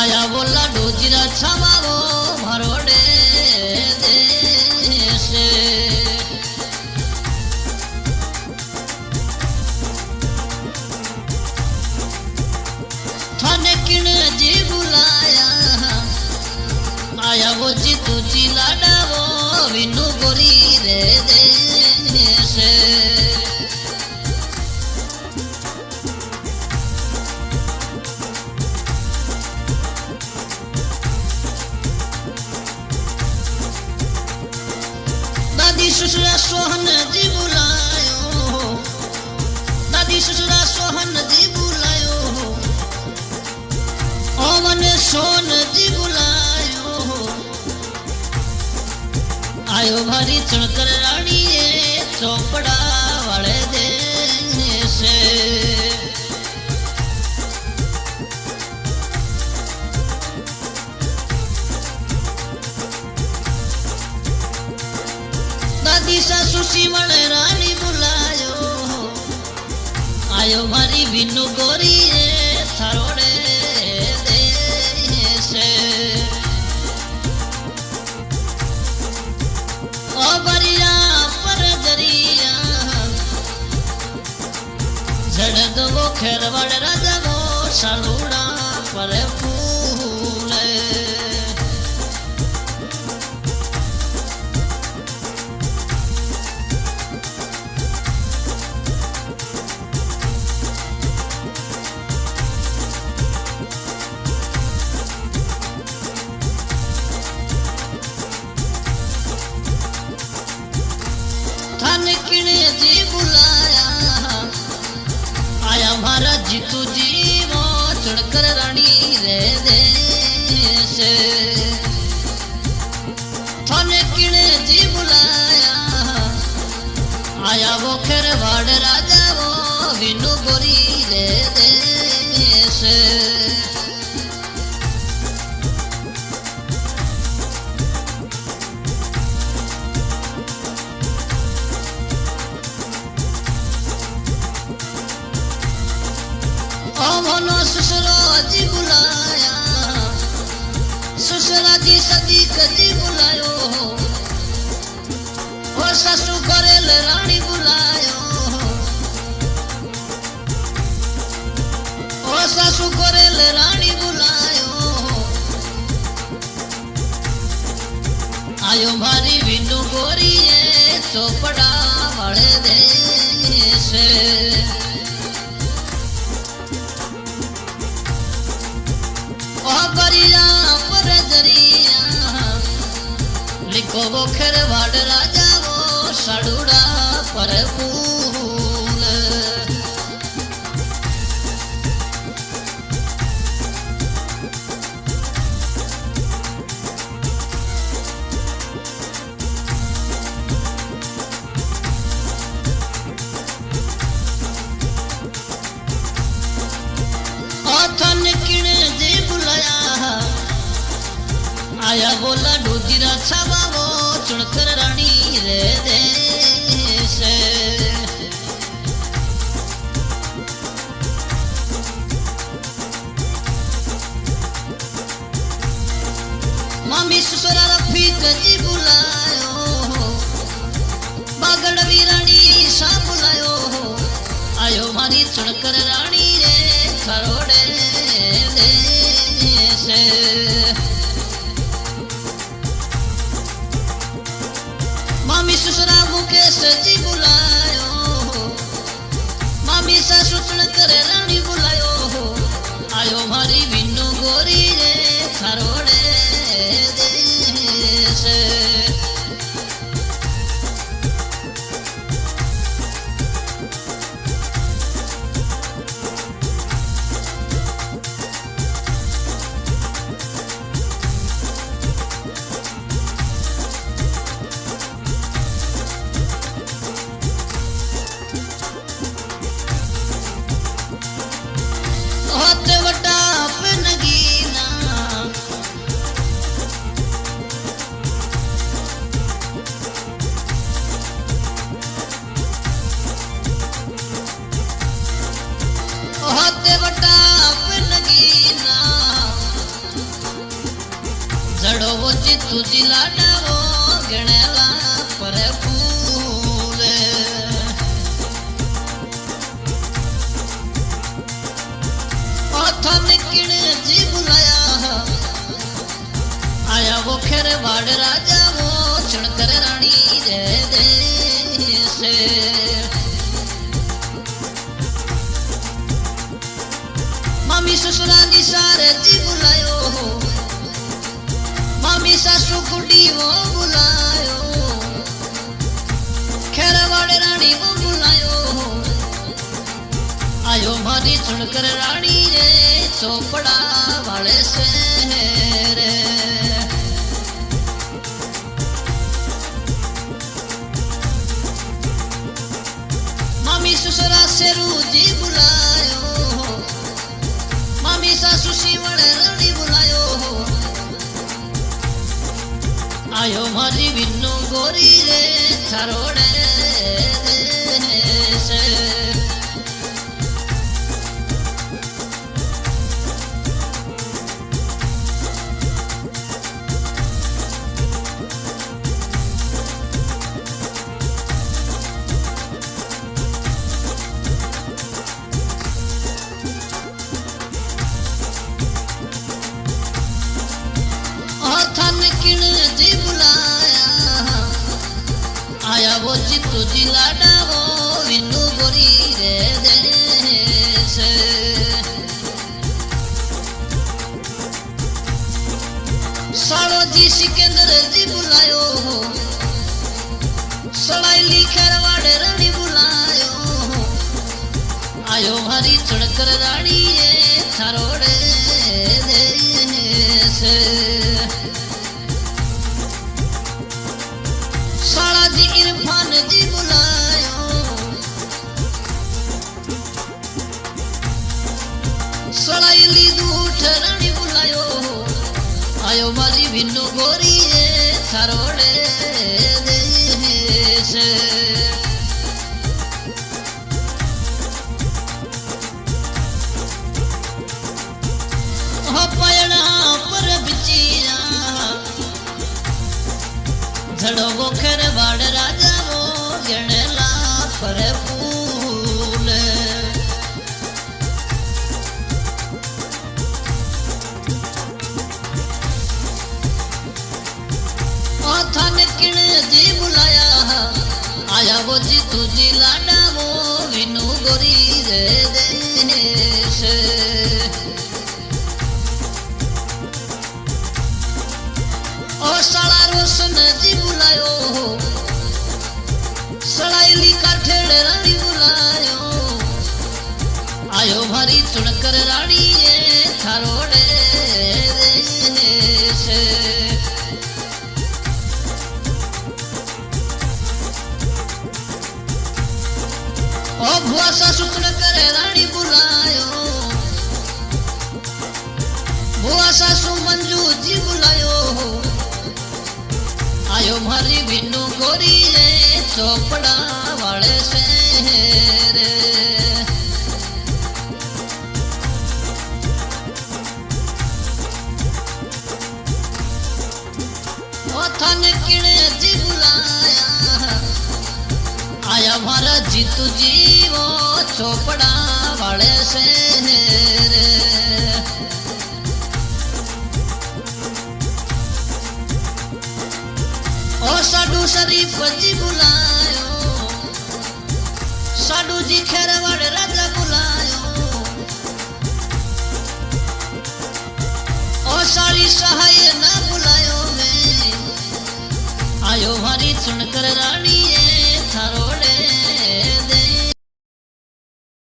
आया बोला डोजीरा छावावो भरोड़े देशे थाने किण जी बुलाया आया वो जी तुझी लाडावो विनु गोरी रे देशे दादी ससुरा सोहन जी बुलायो दादी ससुरा सोहन जी बुलायो ओ मने सोन जी बुलायो आयो भारी चणकर रानी चौपड़ा वाले देश दादी सासू सीमण रानी बुलायो आयो मारी बिनु गोरी थारोड़े देश ओ बरिया पर जरिया झड़ दो खेरवड़ राजवो सालूड़ा पर फूल किणे जी बुलाया आया महाराज जी तू जीवो चढ़कर रानी रे देश थाने किणे जी बुलाया आया वो खेरवाड़ राजा वो विनु गोरी रे देश मोनो ससुरा जी बुलाया ससुरा जी सदीक जी बुलायो ओ ससु करेल रानी बुलायो ओ ससु करेल रानी बुलायो आयो भारी बिनु गोरी चौपड़ा वाले देश बरिया पर जरिया लिखो वो खेरवाड़ राजा वो साड़ूड़ा पर फूल थन किण जी बुलाया आया बोला डोजीरा छावावो चुणकर रानी रे देश मामी ससुरा रफीक जी बुलायो बागड़वी रानी सा बुलायो आयो मारी चुणकर रानी रे खरोड़े देश मामी ससुरा मुकेश जी बुलायो मामी सासु चुणकर रानी बुलायो आयो मारी बिनु गोरी रे खरोड़े देश जीतू जी लाडावो गणेला पर फूल थान किण जी बुलाया आया वो खेरवाड़ राजा वो चुनकर रानी जय देश मामी ससुरा निसार जी बुलायो मामी सासू कुड़ी वो बुलायो खेरवाड़ रानी वो बुलायो आयो मारी चुनकर रानी रे चोपड़ा वाले शहर मामी ससुरा शेरू जी बुलायो मामी सासू शिवण रानी बुलायो आयो मारी बिन्नू गोरी रे थारोड़े से थान किण जी बुलाया आया वो जीतू जी लाडा वो विन्नू गोरी रे देश साड़ो जी सिकंदर जी बुलायो सड़ाईली खेरवाड़ रानी बुलायो आयो हरी चढ़कर रानी ये थारोड़े देश साला जी इरफान जी बुलायो सड़ाईली दूठ रानी बुलायो आयो मारी बिन्नू गोरी थारोड़े देश पयना पर बिचिया झड़ो वो खेरवाड़ राजा वो गणेला पर फूल थान किण जी बुलाया आया वो जीतू जी लाडा वो विनू गोरी रे देश ओ साला रोशन जी बुलायो सड़ाईली काठेड़ रानी बुलायो आयो भारी चुनकर रानी ये थारोड़े देश ओ भुआ सासू चुनकर रानी बुलायो भुआ सासू मंजू जी बुलायो आयो मारी बिन्नू गोरी रे चोपड़ा वाले शहर ओ थान किण जी बुलाया आया मारा जीतू जी वो चोपड़ा वाले शहर ओ साडू शरीफ जी बुलायो साडू जी खेरवाड़ राजा बुलायो ओ सारी सहाय ना बुलायो मैं आयो हरी चुनकर रानी